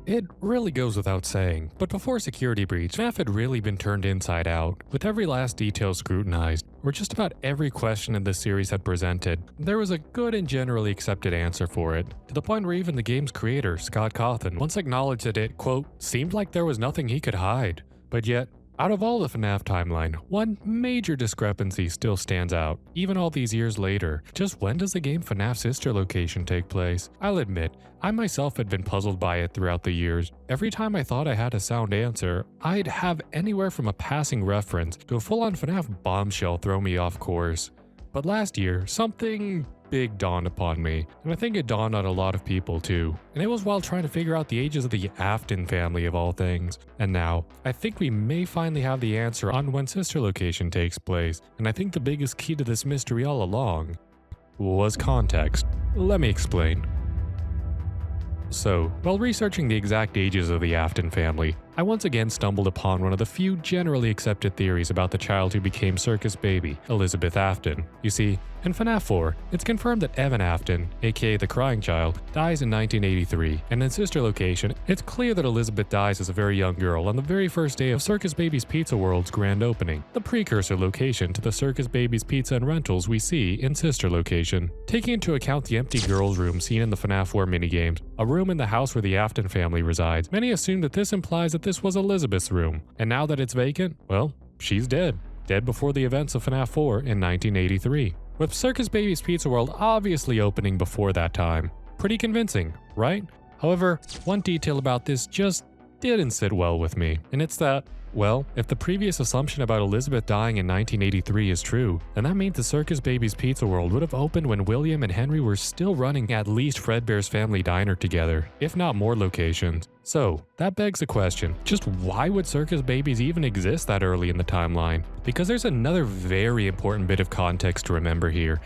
It really goes without saying, but before Security Breach, Fnaf had really been turned inside out, with every last detail scrutinized, where just about every question in this series had presented. There was a good and generally accepted answer for it, to the point where even the game's creator, Scott Cawthon, once acknowledged that it, quote, seemed like there was nothing he could hide. But yet, out of all the FNAF timeline, one major discrepancy still stands out, even all these years later. Just when does the game FNAF Sister Location take place? I'll admit, I myself had been puzzled by it throughout the years. Every time I thought I had a sound answer, I'd have anywhere from a passing reference to a full-on FNAF bombshell throw me off course. But last year, something big dawned upon me, and I think it dawned on a lot of people too. And it was while trying to figure out the ages of the Afton family of all things. And now, I think we may finally have the answer on when Sister Location takes place, and I think the biggest key to this mystery all along was context. Let me explain. So, while researching the exact ages of the Afton family, I once again stumbled upon one of the few generally accepted theories about the child who became Circus Baby, Elizabeth Afton. You see, in FNAF 4, it's confirmed that Evan Afton, aka the Crying Child, dies in 1983, and in Sister Location, it's clear that Elizabeth dies as a very young girl on the very first day of Circus Baby's Pizza World's grand opening, the precursor location to the Circus Baby's Pizza and Rentals we see in Sister Location. Taking into account the empty girls' room seen in the FNAF 4 minigames, a room in the house where the Afton family resides, many assume that this implies that this was Elizabeth's room, and now that it's vacant, well, she's dead. Dead before the events of FNAF 4 in 1983. With Circus Baby's Pizza World obviously opening before that time. Pretty convincing, right? However, one detail about this just didn't sit well with me, and it's that, well, if the previous assumption about Elizabeth dying in 1983 is true, then that means the Circus Baby's Pizza World would have opened when William and Henry were still running at least Fredbear's Family Diner together, if not more locations. So, that begs the question, just why would Circus Babies even exist that early in the timeline? Because there's another very important bit of context to remember here,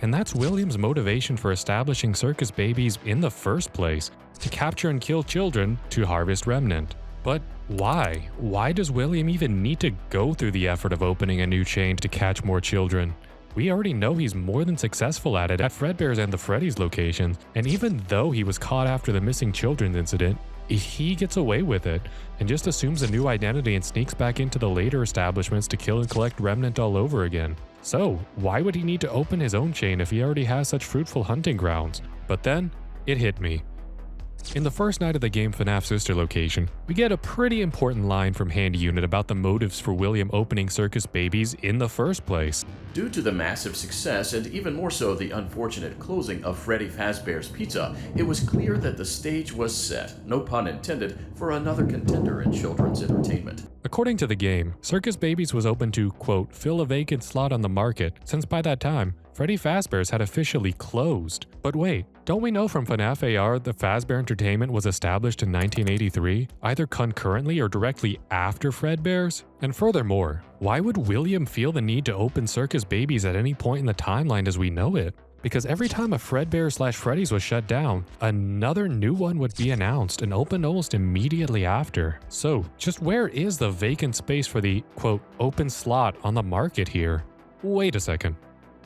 and that's William's motivation for establishing Circus Babies in the first place, to capture and kill children to harvest Remnant. But why? Why does William even need to go through the effort of opening a new chain to catch more children? We already know he's more than successful at it at Fredbear's and the Freddy's locations, and even though he was caught after the missing children incident, he gets away with it and just assumes a new identity and sneaks back into the later establishments to kill and collect Remnant all over again. So, why would he need to open his own chain if he already has such fruitful hunting grounds? But then, it hit me. In the first night of the game FNAF Sister Location, we get a pretty important line from Handy Unit about the motives for William opening Circus Babies in the first place. Due to the massive success and even more so the unfortunate closing of Freddy Fazbear's Pizza, it was clear that the stage was set, no pun intended, for another contender in children's entertainment. According to the game, Circus Babies was open to, quote, fill a vacant slot on the market, since by that time, Freddy Fazbear's had officially closed. But wait, don't we know from FNAF AR that Fazbear Entertainment was established in 1983, either concurrently or directly after Fredbear's? And furthermore, why would William feel the need to open Circus Babies at any point in the timeline as we know it? Because every time a Fredbear/Freddy's was shut down, another new one would be announced and opened almost immediately after. So, just where is the vacant space for the, quote, open slot on the market here? Wait a second.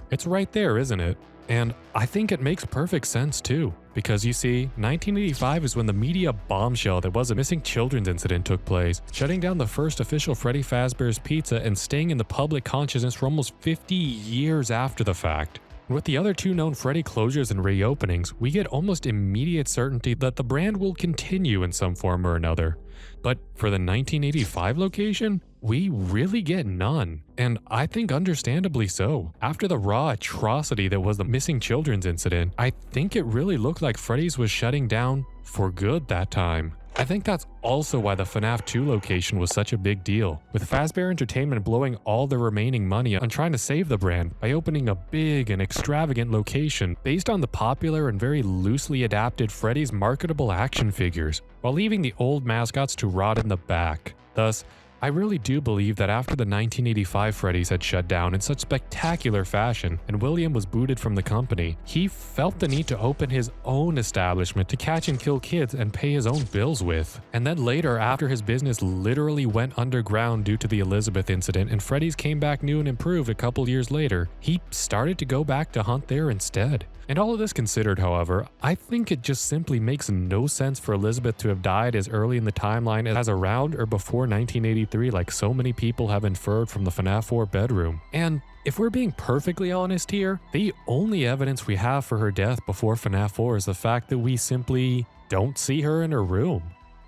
It's right there, isn't it? And I think it makes perfect sense too. Because you see, 1985 is when the media bombshell that was a missing children's incident took place, shutting down the first official Freddy Fazbear's Pizza and staying in the public consciousness for almost 50 years after the fact. With the other two known Freddy closures and reopenings, we get almost immediate certainty that the brand will continue in some form or another. But for the 1985 location, we really get none, and I think understandably so. After the raw atrocity that was the missing children's incident, I think it really looked like Freddy's was shutting down for good that time. I think that's also why the FNAF 2 location was such a big deal, with Fazbear Entertainment blowing all their remaining money on trying to save the brand by opening a big and extravagant location based on the popular and very loosely adapted Freddy's marketable action figures, while leaving the old mascots to rot in the back. Thus, I really do believe that after the 1985 Freddy's had shut down in such spectacular fashion and William was booted from the company, he felt the need to open his own establishment to catch and kill kids and pay his own bills with. And then later, after his business literally went underground due to the Elizabeth incident and Freddy's came back new and improved a couple years later, he started to go back to hunt there instead. And all of this considered, however, I think it just simply makes no sense for Elizabeth to have died as early in the timeline as around or before 1983 like so many people have inferred from the Fnaf 4 bedroom. And if we're being perfectly honest here, the only evidence we have for her death before Fnaf 4 is the fact that we simply don't see her in her room.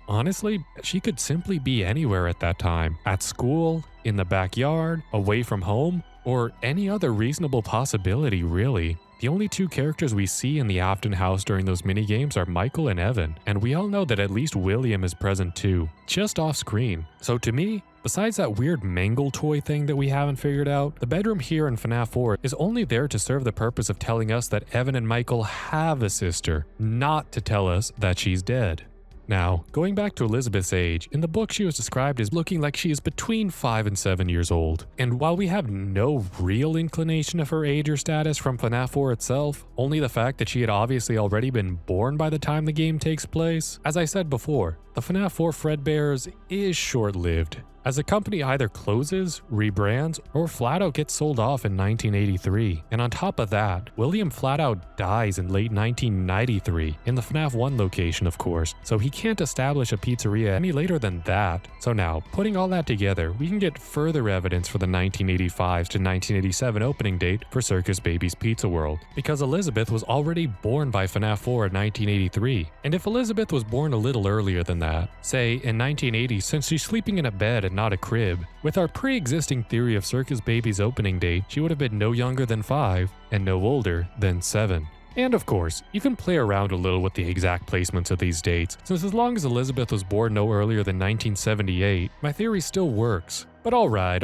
Honestly, she could simply be anywhere at that time. At school, in the backyard, away from home, or any other reasonable possibility really. The only two characters we see in the Afton house during those minigames are Michael and Evan, and we all know that at least William is present too, just off screen. So to me, besides that weird mangle toy thing that we haven't figured out, the bedroom here in Fnaf 4 is only there to serve the purpose of telling us that Evan and Michael have a sister, not to tell us that she's dead. Now, going back to Elizabeth's age, in the book she was described as looking like she is between 5 and 7 years old. And while we have no real inclination of her age or status from Fnaf 4 itself, only the fact that she had obviously already been born by the time the game takes place, as I said before, the Fnaf 4 Fredbearers is short-lived, as the company either closes, rebrands, or flat out gets sold off in 1983. And on top of that, William flat out dies in late 1993, in the Fnaf 1 location of course, so he can't establish a pizzeria any later than that. So now, putting all that together, we can get further evidence for the 1985 to 1987 opening date for Circus Baby's Pizza World, because Elizabeth was already born by Fnaf 4 in 1983. And if Elizabeth was born a little earlier than that, say in 1980, since she's sleeping in a bed and not a crib, with our pre-existing theory of Circus Baby's opening date, she would have been no younger than 5 and no older than 7. And of course, you can play around a little with the exact placements of these dates, since as long as Elizabeth was born no earlier than 1978, my theory still works. But alright,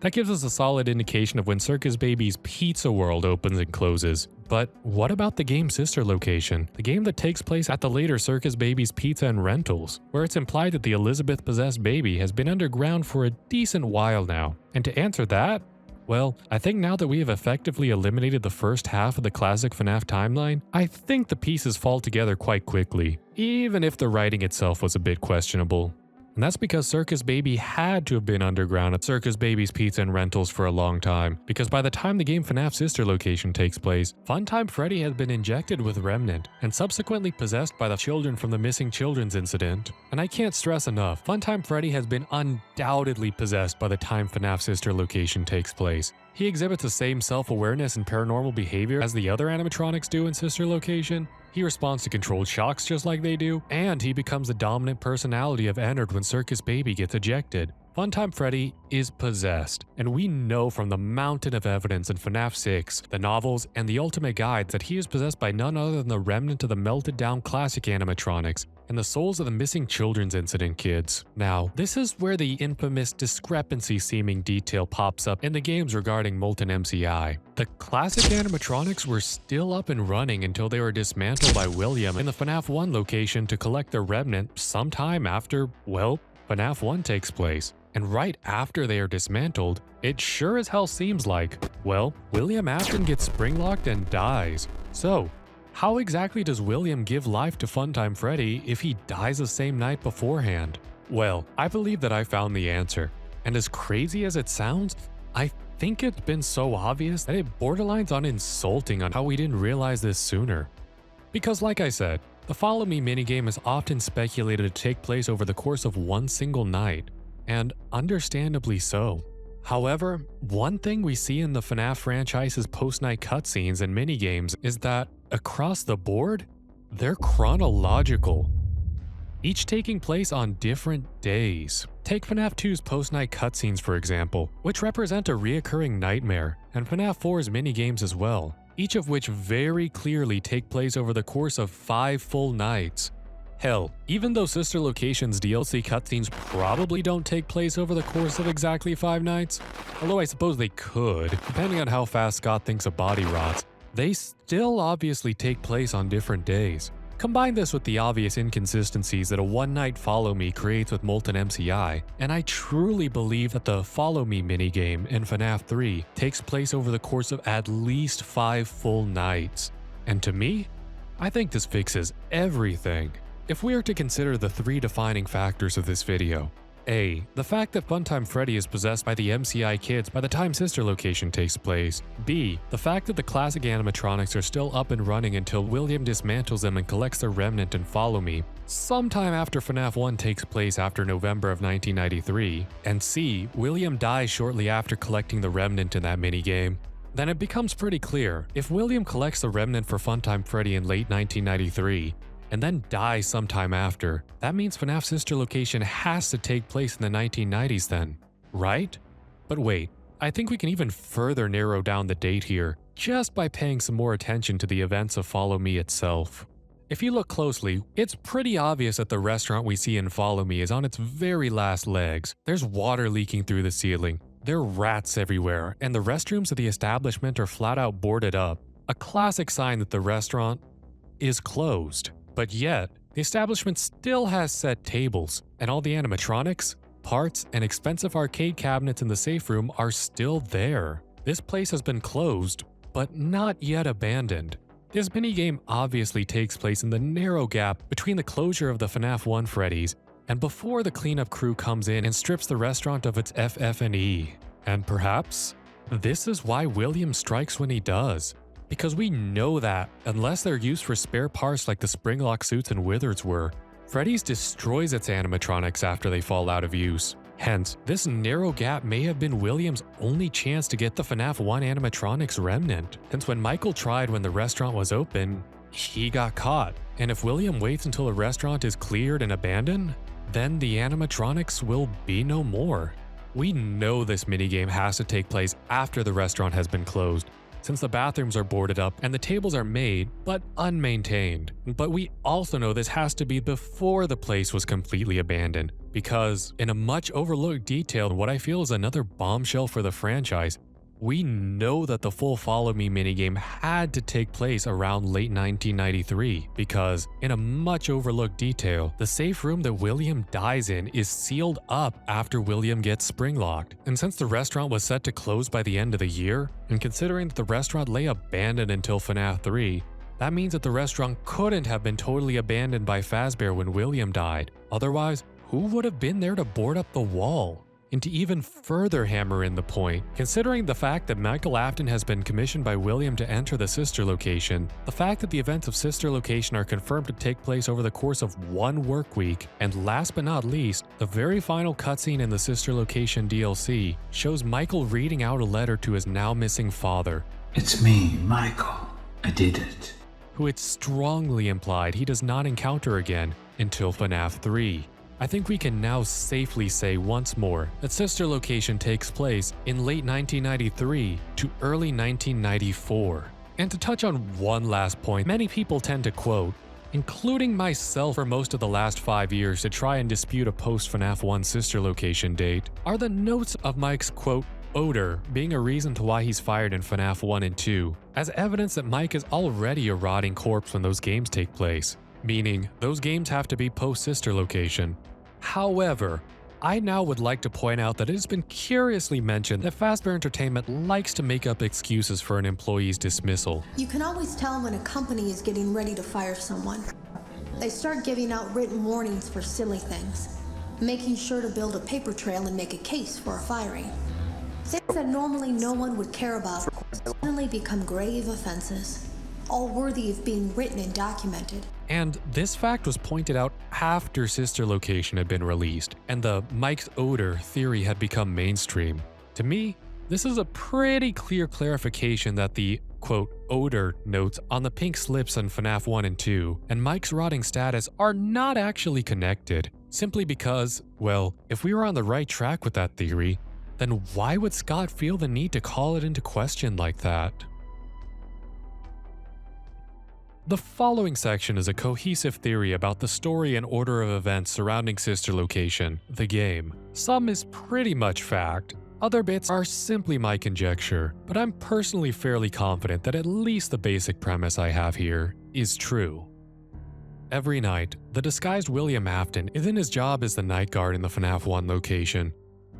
that gives us a solid indication of when Circus Baby's Pizza World opens and closes. But what about the game's sister location? The game that takes place at the later Circus Baby's Pizza and Rentals, where it's implied that the Elizabeth-possessed baby has been underground for a decent while now. And to answer that, well, I think now that we have effectively eliminated the first half of the classic FNAF timeline, I think the pieces fall together quite quickly, even if the writing itself was a bit questionable. And that's because Circus Baby had to have been underground at Circus Baby's Pizza and Rentals for a long time, because by the time the game FNAF Sister Location takes place, Funtime Freddy has been injected with Remnant, and subsequently possessed by the children from the missing children's incident. And I can't stress enough, Funtime Freddy has been undoubtedly possessed by the time FNAF Sister Location takes place. He exhibits the same self-awareness and paranormal behavior as the other animatronics do in Sister Location. He responds to controlled shocks just like they do, and he becomes the dominant personality of Ennard when Circus Baby gets ejected. Funtime Freddy is possessed, and we know from the mountain of evidence in FNAF 6, the novels, and the Ultimate Guides that he is possessed by none other than the remnant of the melted down classic animatronics and the souls of the missing children's incident kids. Now, this is where the infamous discrepancy seeming detail pops up in the games regarding Molten MCI. The classic animatronics were still up and running until they were dismantled by William in the FNAF 1 location to collect their remnant sometime after, well, FNAF 1 takes place. And right after they are dismantled, it sure as hell seems like, well, William Afton gets spring-locked and dies. So, how exactly does William give life to Funtime Freddy if he dies the same night beforehand? Well, I believe that I found the answer. And as crazy as it sounds, I think it's been so obvious that it borderlines on insulting on how we didn't realize this sooner. Because like I said, the Follow Me minigame is often speculated to take place over the course of one single night, and understandably so. However, one thing we see in the FNAF franchise's post-night cutscenes and minigames is that, across the board, they're chronological, each taking place on different days. Take FNAF 2's post-night cutscenes for example, which represent a reoccurring nightmare, and FNAF 4's minigames as well, each of which very clearly take place over the course of 5 full nights. Hell, even though Sister Location's DLC cutscenes probably don't take place over the course of exactly 5 nights, although I suppose they could, depending on how fast Scott thinks a body rots, they still obviously take place on different days. Combine this with the obvious inconsistencies that a one-night Follow Me creates with Molten MCI, and I truly believe that the Follow Me minigame in Fnaf 3 takes place over the course of at least 5 full nights. And to me, I think this fixes everything. If we are to consider the 3 defining factors of this video: A. The fact that Funtime Freddy is possessed by the MCI kids by the time Sister Location takes place. B. The fact that the classic animatronics are still up and running until William dismantles them and collects their remnant in Follow Me, sometime after FNAF 1 takes place after November of 1993. And C. William dies shortly after collecting the remnant in that minigame. Then it becomes pretty clear, if William collects the remnant for Funtime Freddy in late 1993, and then dies sometime after, that means FNAF Sister Location has to take place in the 1990s then, right? But wait, I think we can even further narrow down the date here, just by paying some more attention to the events of Follow Me itself. If you look closely, it's pretty obvious that the restaurant we see in Follow Me is on its very last legs. There's water leaking through the ceiling, there are rats everywhere, and the restrooms of the establishment are flat out boarded up. A classic sign that the restaurant is closed. But yet, the establishment still has set tables, and all the animatronics, parts, and expensive arcade cabinets in the safe room are still there. This place has been closed, but not yet abandoned. This minigame obviously takes place in the narrow gap between the closure of the FNAF 1 Freddy's and before the cleanup crew comes in and strips the restaurant of its FF&E. And perhaps, this is why William strikes when he does. Because we know that, unless they're used for spare parts like the Springlock suits and Withers were, Freddy's destroys its animatronics after they fall out of use. Hence, this narrow gap may have been William's only chance to get the FNAF 1 animatronics remnant, since when Michael tried when the restaurant was open, he got caught. And if William waits until the restaurant is cleared and abandoned, then the animatronics will be no more. We know this minigame has to take place after the restaurant has been closed, since the bathrooms are boarded up and the tables are made but unmaintained. But we also know this has to be before the place was completely abandoned, because in a much overlooked detail, what I feel is another bombshell for the franchise, we know that the full Follow Me minigame had to take place around late 1993, because in a much overlooked detail, the safe room that William dies in is sealed up after William gets springlocked. And since the restaurant was set to close by the end of the year, and considering that the restaurant lay abandoned until FNAF 3, that means that the restaurant couldn't have been totally abandoned by Fazbear when William died. Otherwise, who would have been there to board up the wall? And to even further hammer in the point, considering the fact that Michael Afton has been commissioned by William to enter the Sister Location, the fact that the events of Sister Location are confirmed to take place over the course of 1 work week, and last but not least, the very final cutscene in the Sister Location DLC shows Michael reading out a letter to his now missing father. It's me, Michael. I did it. Who it's strongly implied he does not encounter again until FNAF 3. I think we can now safely say once more that Sister Location takes place in late 1993 to early 1994. And to touch on one last point, many people tend to quote, including myself for most of the last 5 years to try and dispute a post-FNAF 1 Sister Location date, are the notes of Mike's quote, odor being a reason to why he's fired in FNAF 1 and 2, as evidence that Mike is already a rotting corpse when those games take place. Meaning, those games have to be post-Sister Location. However, I now would like to point out that it has been curiously mentioned that Fazbear Entertainment likes to make up excuses for an employee's dismissal. You can always tell when a company is getting ready to fire someone. They start giving out written warnings for silly things, making sure to build a paper trail and make a case for a firing. Things that normally no one would care about suddenly become grave offenses, all worthy of being written and documented. And this fact was pointed out after Sister Location had been released, and the Mike's odor theory had become mainstream. To me, this is a pretty clear clarification that the, quote, odor notes on the pink slips in FNAF 1 and 2 and Mike's rotting status are not actually connected, simply because, well, if we were on the right track with that theory, then why would Scott feel the need to call it into question like that? The following section is a cohesive theory about the story and order of events surrounding Sister Location, the game. Some is pretty much fact, other bits are simply my conjecture, but I'm personally fairly confident that at least the basic premise I have here is true. Every night, the disguised William Afton is in his job as the night guard in the FNAF 1 location,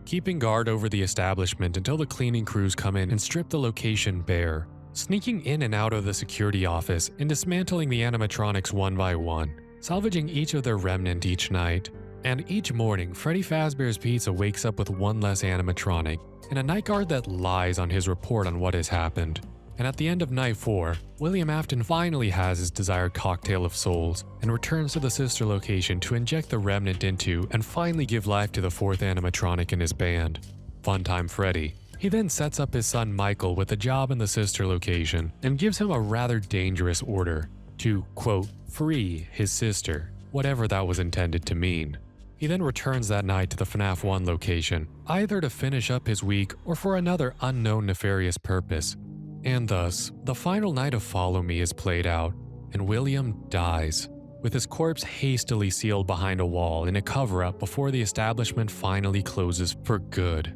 keeping guard over the establishment until the cleaning crews come in and strip the location bare, sneaking in and out of the security office and dismantling the animatronics one by one, salvaging each of their remnant each night. And each morning, Freddy Fazbear's Pizza wakes up with one less animatronic, and a night guard that lies on his report on what has happened. And at the end of night 4, William Afton finally has his desired cocktail of souls and returns to the sister location to inject the remnant into and finally give life to the 4th animatronic in his band, Funtime Freddy. He then sets up his son Michael with a job in the sister location and gives him a rather dangerous order to, quote, free his sister, whatever that was intended to mean. He then returns that night to the FNAF 1 location, either to finish up his week or for another unknown nefarious purpose. And thus, the final night of Follow Me is played out, and William dies, with his corpse hastily sealed behind a wall in a cover-up before the establishment finally closes for good.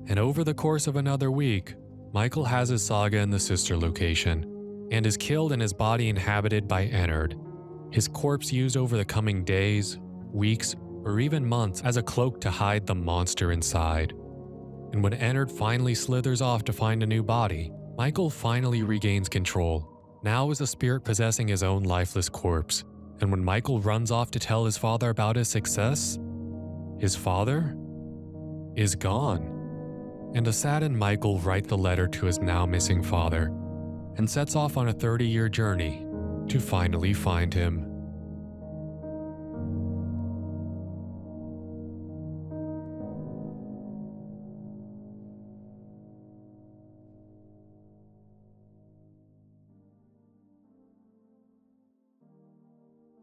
And over the course of another week, Michael has his saga in the sister location, and is killed and his body inhabited by Ennard, his corpse used over the coming days, weeks, or even months as a cloak to hide the monster inside. And when Ennard finally slithers off to find a new body, Michael finally regains control, now as a spirit possessing his own lifeless corpse. And when Michael runs off to tell his father about his success, his father is gone. And a saddened Michael writes the letter to his now missing father, and sets off on a 30-year journey to finally find him.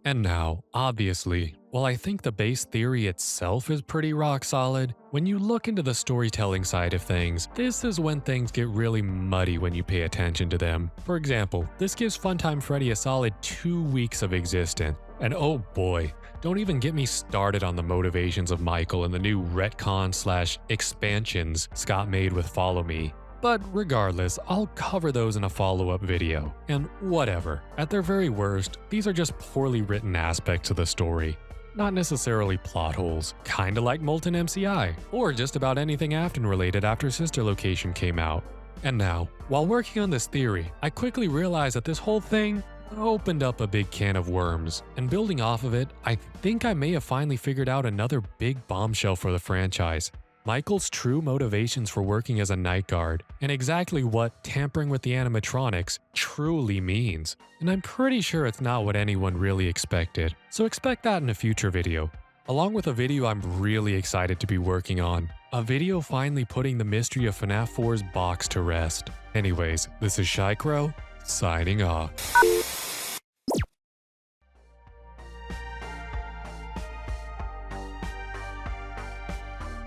And now, obviously, while I think the base theory itself is pretty rock solid, when you look into the storytelling side of things, this is when things get really muddy when you pay attention to them. For example, this gives Funtime Freddy a solid 2 weeks of existence. And oh boy, don't even get me started on the motivations of Michael and the new retcon/expansions Scott made with Follow Me. But regardless, I'll cover those in a follow-up video. And whatever, at their very worst, these are just poorly written aspects of the story. Not necessarily plot holes, kinda like Molten MCI, or just about anything Afton related after Sister Location came out. And now, while working on this theory, I quickly realized that this whole thing opened up a big can of worms. And building off of it, I think I may have finally figured out another big bombshell for the franchise. Michael's true motivations for working as a night guard, and exactly what tampering with the animatronics truly means. And I'm pretty sure it's not what anyone really expected, so expect that in a future video. Along with a video I'm really excited to be working on. A video finally putting the mystery of FNAF 4's box to rest. Anyways, this is Shycrow, signing off.